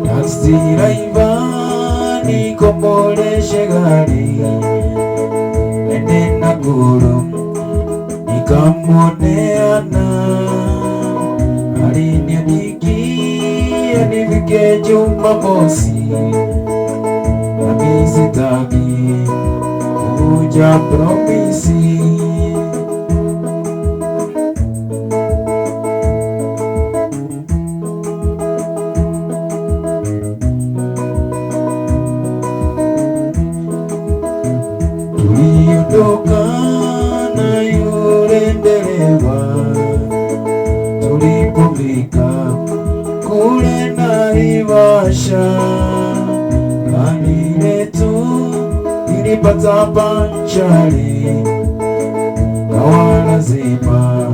Taxi driver nikomboleshe gari, nende Nakuru nikamuoneana, aliniandikia nifike Jumamosi, nami sitaki kuja promisi. Tuliondoka na yule dereva, tulipofika kule Naivasha, gari letu ilipata panchari, kawa lazima